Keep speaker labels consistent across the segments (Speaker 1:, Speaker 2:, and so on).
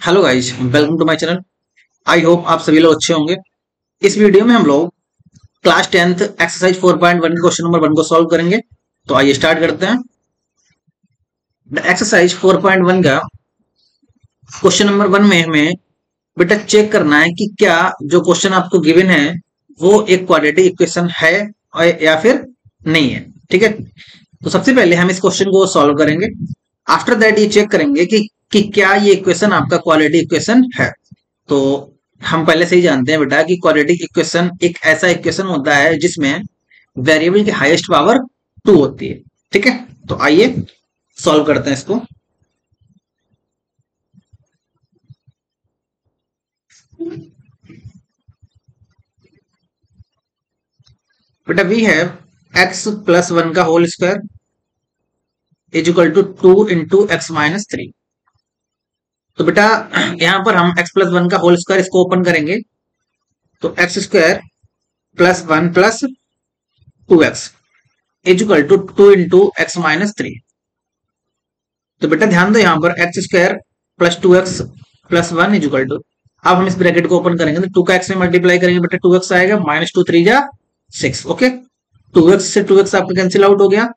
Speaker 1: Hello guys, welcome to my channel. I hope आप सभी लोग अच्छे होंगे। इस वीडियो में हम लोग class 10th exercise 4.1 question number 1 को सॉल्व करेंगे। तो आइए स्टार्ट करते हैं। एक्सरसाइज 4.1 का क्वेश्चन नंबर 1 में हमें बेटा चेक करना है कि क्या जो क्वेश्चन आपको गिवन है वो एक क्वाड्रेटिक इक्वेशन है या फिर नहीं है। ठीक है, तो सबसे पहले हम इस क्वेश्चन को सॉल्व करेंगे। आफ्टर दैट ये चेक करेंगे कि क्या ये इक्वेशन आपका क्वाड्रेटिक इक्वेशन है। तो हम पहले से ही जानते हैं बेटा कि क्वाड्रेटिक इक्वेशन एक ऐसा इक्वेशन होता है जिसमें वेरिएबल की हाईएस्ट पावर 2 होती है। ठीक है, तो आइए सॉल्व करते हैं इसको। बेटा वी हैव एक्स प्लस 1 का whole square is equal to 2 into x minus 3। तो बेटा यहां पर हम एक्स प्लस 1 का होल स्क्वायर इसको ओपन करेंगे तो x square plus 1 plus 2x is equal to 2 into x minus 3। तो बेटा ध्यान दो यहाँ पर x square plus 2x plus 1 is equal to, अब हम इस ब्रैकेट को ओपन करेंगे तो 2 का x में मल्टीप्लाई करेंगे बेटा 2x आएगा, माइनस 2 3 जा 6। ओके, 2x से 2x आपका कैंसिल आउट हो गया।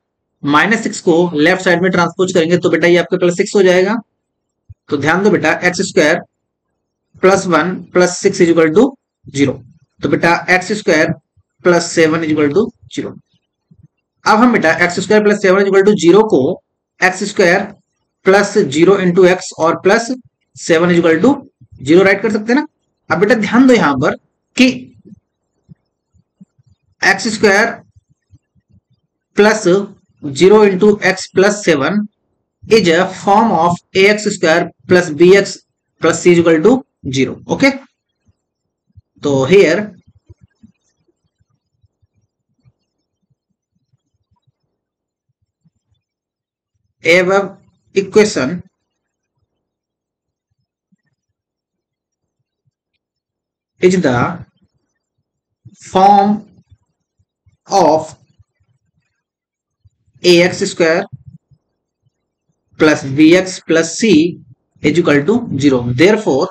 Speaker 1: माइनस 6 को लेफ्ट साइड में ट्रांसपोज करेंगे तो बेटा ये आपका प्लस 6 हो जाएगा। तो ध्यान दो बेटा x square plus 1 plus 6 is equal to 0। तो बेटा x square plus 7 is equal to 0। अब हम बेटा x square plus 7 is equal to 0 को x square plus 0 into x और plus 7 is equal to 0 write कर सकते हैं ना। अब बेटा ध्यान दो यहां पर कि x square plus 0 into x plus 7 is a form of a x square plus B x plus C is equal to 0। Okay, तो here above equation is the form of ax square plus bx plus c is equal to 0. Therefore,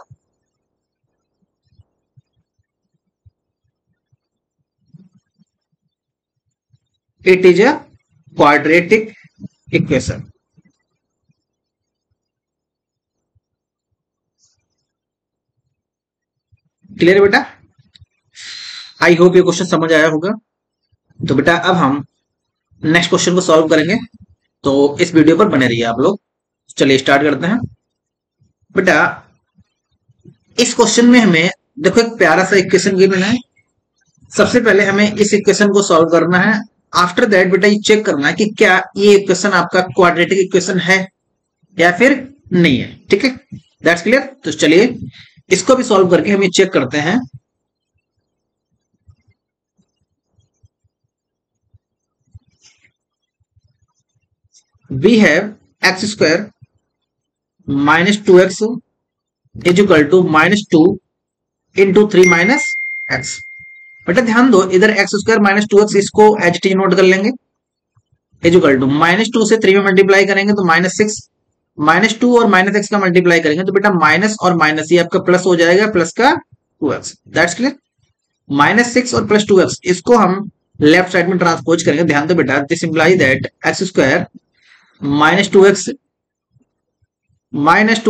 Speaker 1: it is a quadratic equation. Clear है बेटा? I hope ये question समझ आया होगा। तो बेटा अब हम नेक्स्ट क्वेश्चन को सॉल्व करेंगे, तो इस वीडियो पर बने रहिए आप लोग। चलिए स्टार्ट करते हैं। बेटा इस क्वेश्चन में हमें देखो एक प्यारा सा इक्वेशन गिवन है। सबसे पहले हमें इस इक्वेशन को सॉल्व करना है। आफ्टर दैट बेटा ये चेक करना है कि क्या ये इक्वेशन आपका क्वाड्रेटिक इक्वेशन है या फिर नहीं है। ठीक है, दैट्स क्लियर। तो चलिए इसको भी सॉल्व करके हम ये चेक करते हैं। We have x square minus 2x is equal to minus 2 into 3 minus x. बेटा ध्यान दो इधर एक्स स्क्वायर माइनस 2x इसको एच टी नोट कर लेंगे इज इक्वल टू माइनस 2 से 3 में मल्टीप्लाई करेंगे तो माइनस 6, माइनस 2 और माइनस एक्स का मल्टीप्लाई करेंगे तो बेटा माइनस और माइनस ये आपका प्लस हो जाएगा, प्लस का 2x। That's clear. माइनस 6 और प्लस 2x इसको हम लेफ्ट साइड में ट्रांसपोज करेंगे। ध्यान दो बेटा this imply that x square minus two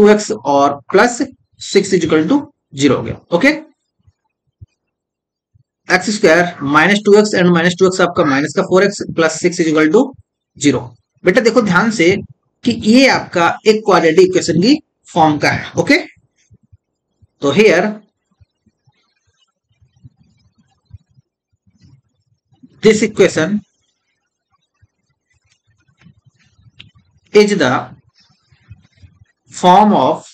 Speaker 1: x और प्लस 6 इज इक्वल टू 0 हो गया। Okay, x square minus 2x and minus 2x आपका माइनस का 4x plus 6 is equal to 0। बेटा देखो ध्यान से कि ये आपका एक क्वाड्रेटिक इक्वेशन की फॉर्म का है। ओके, तो here this equation is the form of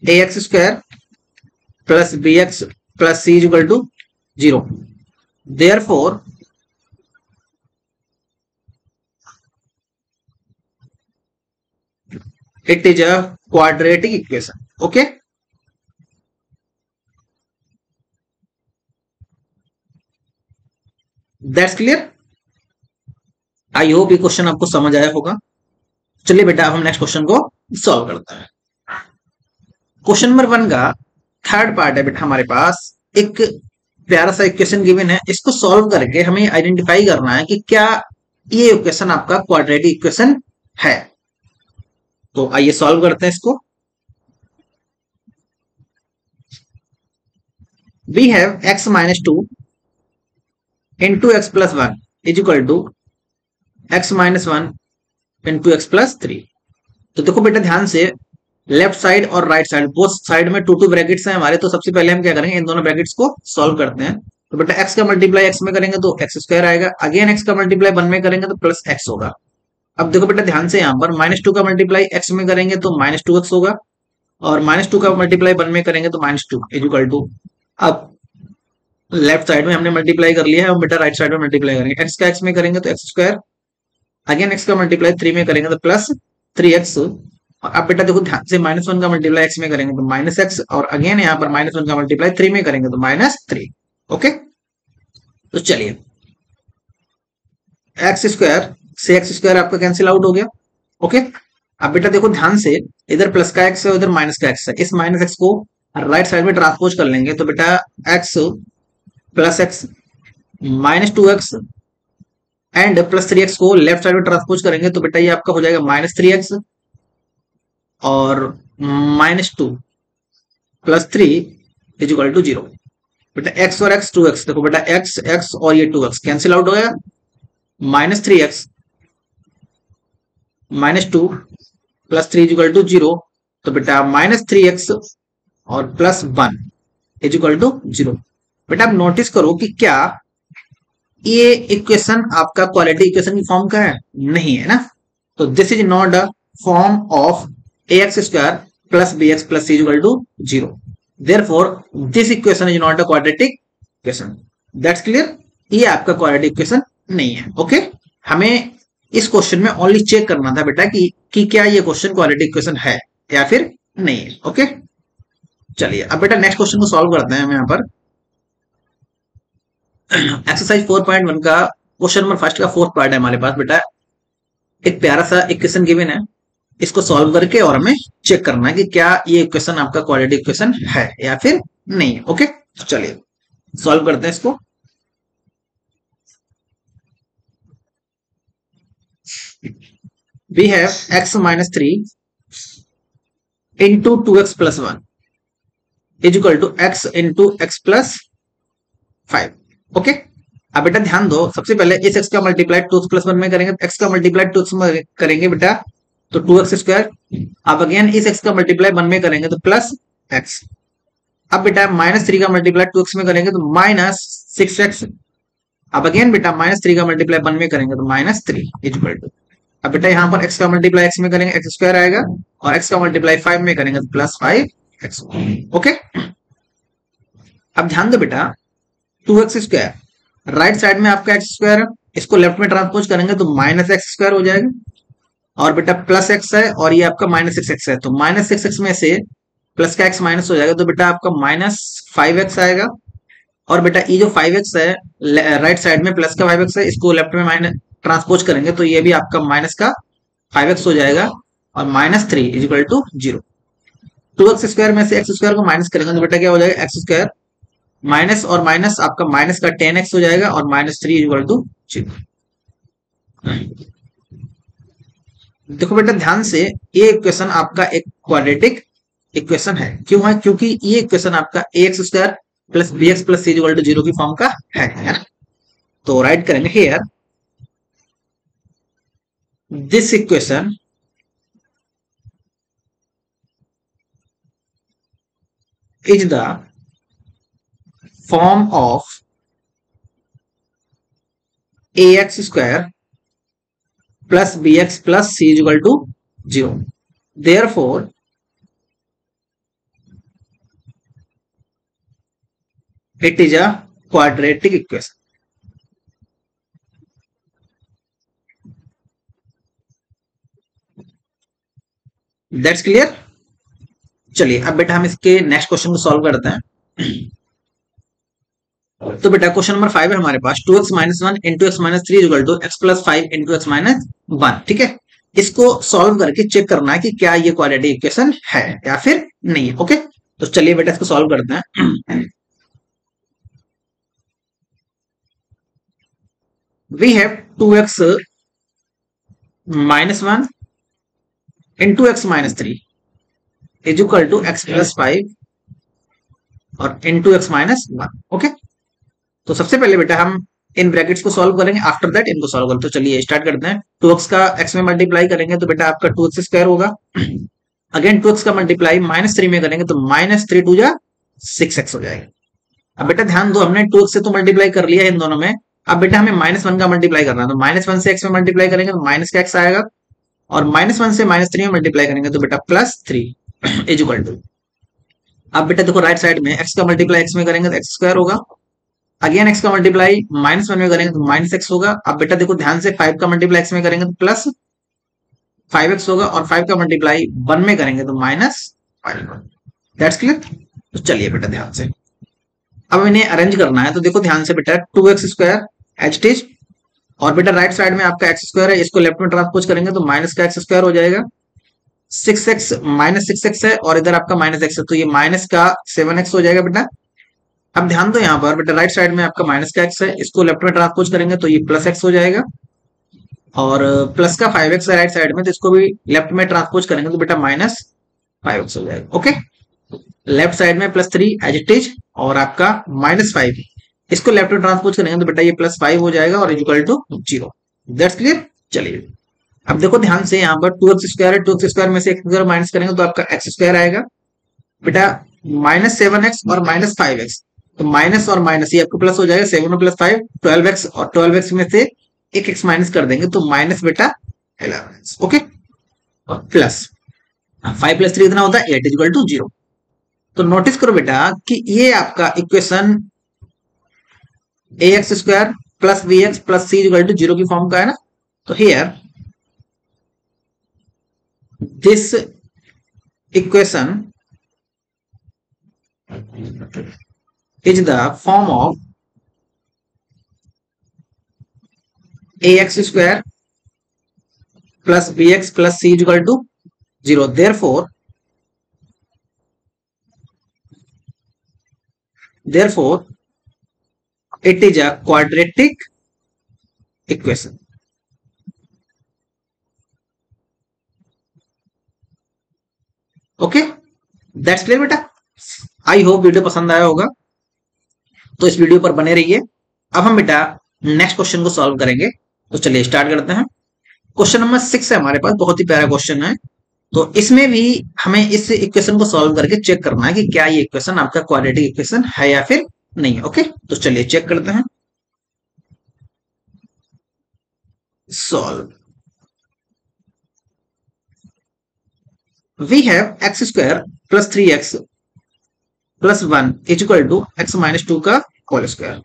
Speaker 1: ax square plus bx plus c is equal to 0. Therefore, it is a quadratic equation. Okay, that's clear. I hope ये question आपको समझ आया होगा। चलिए बेटा अब हम नेक्स्ट क्वेश्चन को सॉल्व करते हैं। क्वेश्चन नंबर 1 का थर्ड पार्ट है बेटा हमारे पास। एक प्यारा सा इक्वेशन गिवन है, इसको सॉल्व करके हमें आइडेंटिफाई करना है कि क्या ये इक्वेशन आपका क्वाड्रेटिक इक्वेशन है। तो आइए सॉल्व करते हैं इसको। We have x minus 2 into x plus 1 is equal to x minus 1 into x plus 3। तो देखो बेटा ध्यान से, लेफ्ट साइड और राइट साइड बोथ साइड में टू ब्रैकेट्स हैं हमारे। तो सबसे पहले हम क्या करेंगे, इन दोनों ब्रैकेट्स को सॉल्व करते हैं। तो बेटा x का मल्टीप्लाई x में करेंगे तो x स्क्वायर आएगा, अगेन x का मल्टीप्लाई 1 में करेंगे तो प्लस x होगा। अब देखो बेटा ध्यान से, यहाँ पर -2 का मल्टीप्लाई x में करेंगे तो -2x होगा, और -2 का मल्टीप्लाई 1 में करेंगे तो -2 इज इक्वल टू, अब लेफ्ट साइड में हमने मल्टीप्लाई कर लिया है, बेटा राइट साइड में मल्टीप्लाई करेंगे। x का x में करेंगे तो x स्क्वायर, अगेन x का मल्टीप्लाई 3 में करेंगे तो प्लस 3x। और अब बेटा देखो ध्यान से, -1 का मल्टीप्लाई x में करेंगे तो -x, और अगेन यहाँ पर -1 का मल्टीप्लाई 3 में करेंगे तो -3। ओके, तो चलिए x स्क्वायर से x स्क्वायर आपका कैंसिल आउट हो गया। ओके, अब बेटा देखो ध्यान से, इधर प्लस का x है, उधर माइनस का x है, इस माइनस x को राइट साइड में ट्रांसपोज कर लेंगे तो बेटा x plus x -2x and plus 3x को लेफ्ट साइड में ट्रांसपोज करेंगे तो बेटा ये आपका हो जाएगा -3x और -2 प्लस 3 इज इक्वल टू 0। बेटा x और x 2x, देखो बेटा x और ये 2x कैंसिल आउट हो गया, -3x -2 plus 3 is equal to 0। तो बेटा -3x और प्लस 1 इज इक्वल टू 0। बेटा आप नोटिस करो कि क्या ये इक्वेशन आपका क्वाड्रेटिक इक्वेशन की फॉर्म का है? नहीं है ना। तो this is not a form of ax square plus bx plus c equal to 0। Therefore this equation is not a quadratic equation. That's clear, ये आपका क्वाड्रेटिक इक्वेशन नहीं है। ओके, हमें इस क्वेश्चन में ओनली चेक करना था बेटा कि क्या ये क्वेश्चन क्वाड्रेटिक इक्वेशन है या फिर नहीं है। ओके, चलिए अब बेटा नेक्स्ट क्वेश्चन को सॉल्व करते हैं हम यहाँ पर। एक्सरसाइज 4.1 का क्वेश्चन नंबर फर्स्ट का फोर्थ पार्ट है हमारे पास बेटा। एक प्यारा सा इक्वेशन गिवन है, इसको सॉल्व करके और हमें चेक करना है कि क्या ये इक्वेशन आपका क्वाड्रेटिक इक्वेशन है या फिर नहीं है। ओके, तो चलिए सॉल्व करते हैं इसको। We have x minus 3 into 2x plus 1 is equal to x into x plus 5। Okay, अब बेटा ध्यान दो, सबसे पहले इस x का मल्टीप्लाई 2x प्लस 1 में करेंगे, x का मल्टीप्लाई 2x में करेंगे बेटा तो 2x स्क्वायर। अब अगेन इस x का मल्टीप्लाई 1 में करेंगे तो प्लस x। अब बेटा -3 का मल्टीप्लाई 2x में करेंगे तो -6x। अब अगेन बेटा -3 का मल्टीप्लाई 1 में करेंगे तो -3 इज इक्वल टू, अब बेटा यहाँ पर x का मल्टीप्लाई x में करेंगे x स्क्वायर आएगा, और x का मल्टीप्लाई 5 में करेंगे तो प्लस 5x। ओके, अब ध्यान दो बेटा 2x स्क्वायर राइट साइड में आपका x स्क्वायर है, इसको लेफ्ट में ट्रांसपोज करेंगे तो -x स्क्वायर हो जाएगा, और बेटा प्लस x है और ये आपका -6x है, तो -6x में से प्लस का x माइनस हो जाएगा तो बेटा आपका -5x आएगा। और बेटा ये जो 5x है राइट साइड में प्लस का 5x है, इसको लेफ्ट में माइनस ट्रांसपोज करेंगे तो ये भी आपका माइनस का 5x हो जाएगा, और -3 is equal to 0। 2x square में से x स्क्वायर को माइनस करेंगे तो बेटा क्या हो जाएगा, x स्क्वायर माइनस और माइनस आपका माइनस का 10x हो जाएगा, और -3 इज इक्वल टू 0। देखो बेटा ध्यान से, ये इक्वेशन आपका एक क्वाड्रेटिक इक्वेशन है। क्यों है? क्योंकि ये इक्वेशन आपका ax square plus bx plus c equal to 0 की फॉर्म का है ना। तो राइट करेंगे here this equation is the form of ax square plus bx plus c is equal to 0. Therefore, it is a quadratic equation. That's clear? चलिए अब बेटा हम इसके नेक्स्ट क्वेश्चन को सॉल्व करते हैं। तो बेटा क्वेश्चन नंबर 5 है हमारे पास, 2x - 1 into x - 3 equal to x + 5 into x - 1। ठीक है, इसको सॉल्व करके चेक करना है कि क्या ये क्वाड्रेटिक इक्वेशन है या फिर नहीं है। ओके, तो चलिए बेटा इसको सॉल्व करते हैं। We have 2x -1 into x -3 is equal to x + 5 और इंटू एक्स -1। ओके, तो सबसे पहले बेटा हम इन ब्रैकेट्स को सॉल्व करेंगे, आफ्टर दैट इनको सॉल्व करते हैं। तो चलिए स्टार्ट करते हैं। 2x का x में मल्टीप्लाई करेंगे तो बेटा आपका 2x² होगा। अगेन 2x का मल्टीप्लाई -3 में करेंगे तो -3 2 जा 6x हो जाएगा। अब बेटा ध्यान दो, हमने 2x से तो मल्टीप्लाई कर लिया इन दोनों में, अब बेटा हमें -1 का मल्टीप्लाई करना है, तो -1 से x में मल्टीप्लाई करेंगे तो माइनस का x आएगा, और -1 से -3 में मल्टीप्लाई करेंगे तो बेटा +3 इज इक्वल टू। अब बेटा देखो राइट साइड में x का मल्टीप्लाई x में करेंगे तो x² होगा। अगेन x का मल्टीप्लाई -1 में करेंगे तो -x होगा। अब बेटा देखो ध्यान से 5 का मल्टीप्लाई x में करेंगे तो +5x होगा, और 5 का मल्टीप्लाई 1 में करेंगे तो -5। That's clear. तो चलिए बेटा ध्यान से अब इन्हें अरेंज करना है। तो देखो ध्यान से बेटा 2x² एज इट इज, और बेटा राइट साइड में आपका x² है, इसको लेफ्ट में ट्रांसपोज करेंगे तो माइनस का x² हो जाएगा। 6x -6x है और इधर आपका -x है, तो ये माइनस का 7x हो जाएगा बेटा। अब ध्यान दो यहाँ पर बेटा राइट साइड में आपका माइनस का x है, इसको लेफ्ट में ट्रांसपोज करेंगे तो ये +x हो जाएगा, और प्लस का 5x है राइट साइड में, तो इसको भी लेफ्ट में ट्रांसपोज करेंगे तो बेटा -5x हो जाएगा। ओके, लेफ्ट साइड में +3 एज इट इज, और आपका -5 इसको लेफ्ट में ट्रांसपोज करेंगे तो बेटा ये +5 हो जाएगा और इक्वल टू 0। That's clear. चलिए अब देखो ध्यान से यहाँ पर 2x² है, 2x² में से x² माइनस करेंगे तो आपका x² आएगा बेटा, -7x और -5x, तो माइनस और माइनस ये आपको प्लस हो जाएगा, 7 + 5 12x, और 12x में से एक x माइनस कर देंगे तो माइनस बेटा 11x। ओके, और प्लस 5 + 3 कितना होता है 8 इक्वल टू 0। तो नोटिस करो बेटा कि ये आपका equation ax² + bx + c equal to 0 की फॉर्म का है ना। तो here this equation is the form of ax² + bx + c equal to 0. Therefore it is a quadratic equation. Okay, that's clear बेटा। आई होप वीडियो पसंद आया होगा, तो इस वीडियो पर बने रहिए। अब हम बेटा नेक्स्ट क्वेश्चन को सॉल्व करेंगे। तो चलिए स्टार्ट करते हैं। क्वेश्चन नंबर 6 है हमारे पास, बहुत ही प्यारा क्वेश्चन है। तो इसमें भी हमें इस इक्वेशन को सॉल्व करके चेक करना है कि क्या ये इक्वेशन आपका क्वाड्रेटिक इक्वेशन है या फिर नहीं है। ओके, तो चलिए चेक करते हैं। Solve. We have x² + 3x + 1 is equal to x - 2 का होल स्क्वायर।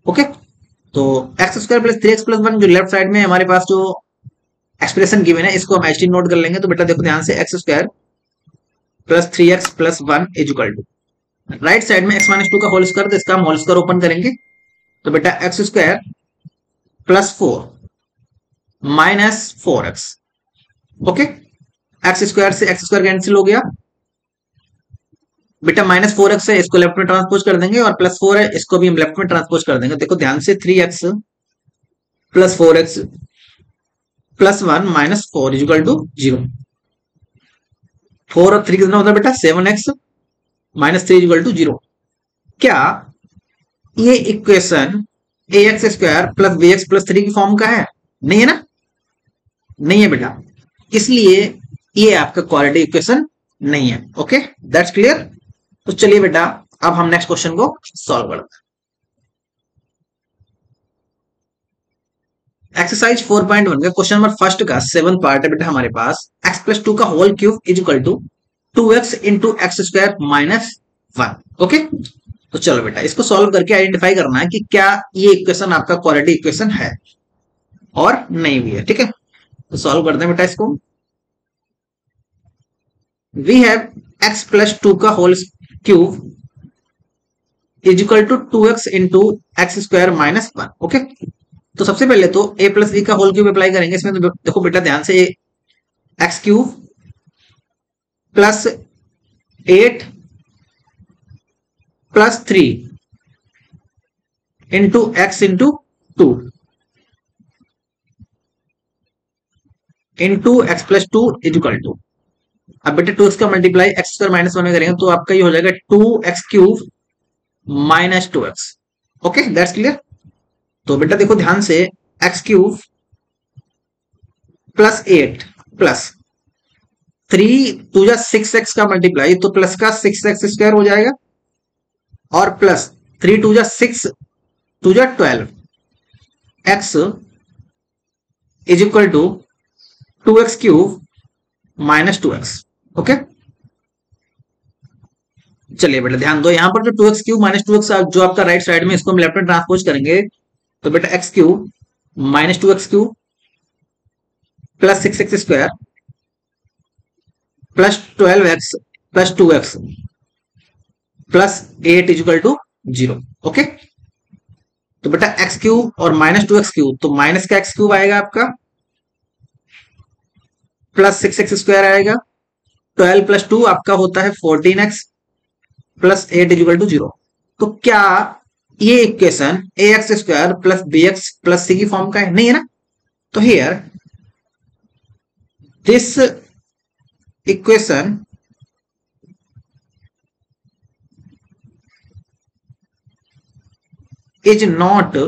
Speaker 1: ओके, तो x² + 3x + 1 जो लेफ्ट साइड में हमारे पास जो एक्सप्रेशन गिवन है, इसको हम एच नोट कर लेंगे। तो बेटा देखो ध्यान से x² + 3x + 1 is equal to, right side में x - 2 का होल स्क्वायर, तो इसका हम होल स्क्वायर ओपन करेंगे। तो बेटा x² + 4 - 4x। ओके, x² से x² कैंसिल हो गया बेटा, -4x है, इसको लेफ्ट में ट्रांसपोज कर देंगे, और +4 है, इसको भी हम लेफ्ट में ट्रांसपोज कर देंगे। देखो ध्यान से 3x + 4x + 1 - 4 is equal to 0। 4 और 3 कितना होता है बेटा 7x - 3 इक्वल टू 0। क्या ये इक्वेशन ax² + bx + 3 की फॉर्म का है? नहीं है ना, नहीं है बेटा, इसलिए ये आपका क्वाड्रेटिक इक्वेशन नहीं है। Okay, that's clear. तो चलिए बेटा अब हम नेक्स्ट क्वेश्चन को सॉल्व करते हैं। एक्सरसाइज 4.1 का क्वेश्चन नंबर फर्स्ट का 7th पार्ट है बेटा हमारे पास। x + 2 का whole cube is equal to 2x × x² - 1। Okay, तो चलो बेटा इसको सॉल्व करके आइडेंटिफाई करना है कि क्या ये इक्वेशन आपका क्वाड्रेटिक इक्वेशन है और नहीं भी है। ठीक है, तो सॉल्व करते हैं बेटा इसको। वी हैव x + 2 का whole cube is equal to 2x × x² - 1। Okay, तो सबसे पहले तो ए प्लस बी का होल क्यूब अप्लाई करेंगे। इसमें तो देखो बेटा ध्यान से, x cube plus 8 plus 3 into x into 2 into x plus 2 equal to, अब बेटा 2x का मल्टीप्लाई एक्स स्क्वायर माइनस 1 में करेंगे तो आपका ये हो जाएगा 2x cube minus 2x। Okay, that's clear. तो बेटा देखो ध्यान से, एक्स क्यूब प्लस 8 प्लस 3 टू जा 6x का मल्टीप्लाई, तो प्लस का 6x स्क्वायर हो जाएगा, और प्लस 3 टू जा 6 टू जा 12 x is equal to 2x cube minus 2x। Okay, चलिए बेटा ध्यान दो, यहां पर जो 2x क्यूब माइनस 2x जो आपका राइट साइड में, इसको हम लेफ्ट में ट्रांसपोज करेंगे तो बेटा x cube minus 2x cube plus 6x square plus 12x plus 2x plus 8 is equal to 0। Okay, तो बेटा x क्यूब और माइनस 2x क्यूब, तो माइनस का x क्यूब आएगा आपका, प्लस 6x स्क्वायर आएगा, 12 प्लस 2 आपका होता है 14x plus 8 is equal to 0। तो क्या ये equation ax square plus bx plus c की फॉर्म का है? नहीं है ना। तो here this equation is not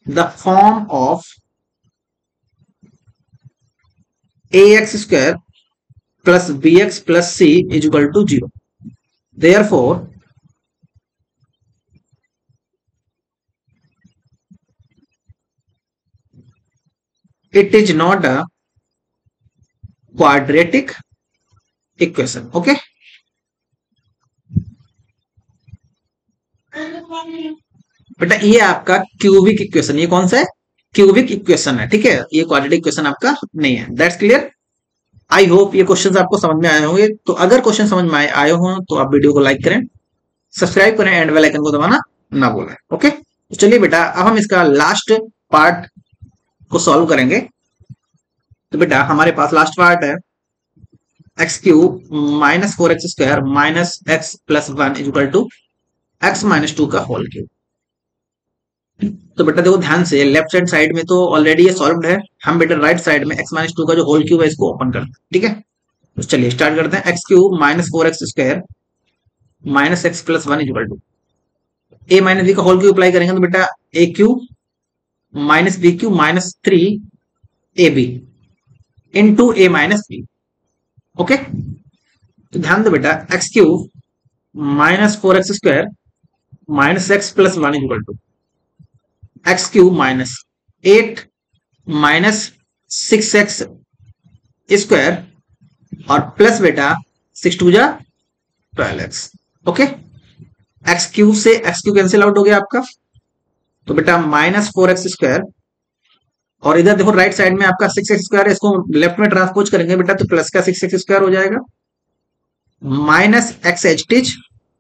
Speaker 1: the form of ax square plus bx plus c is equal to 0. Therefore, it is not a quadratic equation. Okay. बेटा ये आपका क्यूबिक इक्वेशन, ये कौन सा है? क्यूबिक इक्वेशन है, ठीक है, ये क्वाड्रेटिक इक्वेशन आपका नहीं है। That's clear. आई होप ये क्वेश्चन आपको समझ में आए होंगे। तो अगर क्वेश्चन समझ में आए हो तो आप वीडियो को लाइक करें, सब्सक्राइब करें एंड बेल आइकन को दबाना ना भूलें। ओके, तो चलिए बेटा अब हम इसका लास्ट पार्ट को सॉल्व करेंगे। तो बेटा हमारे पास लास्ट पार्ट है x cube minus 4x square minus x plus 1 is equal to x minus 2 का होल क्यूब। तो बेटा देखो ध्यान से, लेफ्ट हैंड साइड में तो ऑलरेडी ये सॉल्व्ड है, हम बेटा राइट साइड में एक्स माइनस 2 का जो होल क्यूब है इसको ओपन करते हैं। ठीक है, तो चलिए स्टार्ट करते हैं। X cube minus 4x square minus x plus 1 equal to A minus B का होल क्यूब अप्लाई करेंगे तो बेटा A cube minus B cube minus 3 A B into A minus B. Okay, तो ध्यान दो बेटा, x cube minus 4x square minus x plus 1 equal to x cube minus 8 minus 6x square और plus बेटा 6 टू जा 12x। ओके, एक्स क्यूब से x cube cancel out हो गया आपका, तो बेटा माइनस 4x स्क्वायर, और इधर देखो राइट साइड में आपका 6x स्क्वायर है, इसको लेफ्ट में ट्रांसपोज करेंगे बेटा तो प्लस का 6x स्क्वायर हो जाएगा, माइनस एक्स एच टीच,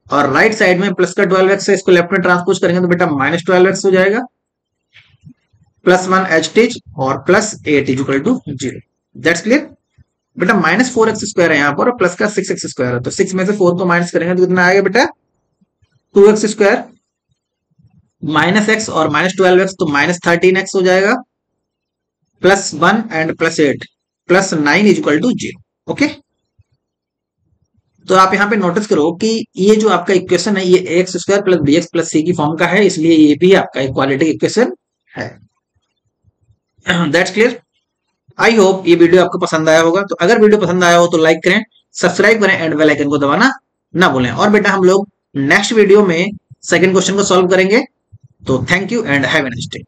Speaker 1: और राइट साइड में प्लस का 12x है, इसको लेफ्ट में ट्रांसपोज करेंगे तो बेटा माइनस 12x हो जाएगा, प्लस 1 एच टीच और plus 8 is equal to 0। That's clear. बेटा माइनस 4x स्क्वायर है यहाँ पर और प्लस का 6x स्क्वायर है, तो 6 में से 4 को माइनस करेंगे तो कितना आएगा बेटा 2x स्क्वायर माइनस x और माइनस 12x तो माइनस 13x हो जाएगा, plus 1 and plus 8 plus 9 is equal to 0। Okay, तो आप यहाँ पे नोटिस करो कि ये जो आपका इक्वेशन है ये ax square plus bx plus c की फॉर्म का है, इसलिए ये भी आपका एक क्वाड्रेटिक इक्वेशन है। That's clear. आई होप ये वीडियो आपको पसंद आया होगा। तो अगर वीडियो पसंद आया हो तो लाइक करें, सब्सक्राइब करें एंड बेल आइकन को दबाना ना भूलें। और बेटा हम लोग नेक्स्ट वीडियो में सेकंड क्वेश्चन को सॉल्व करेंगे। तो thank you and have a nice day.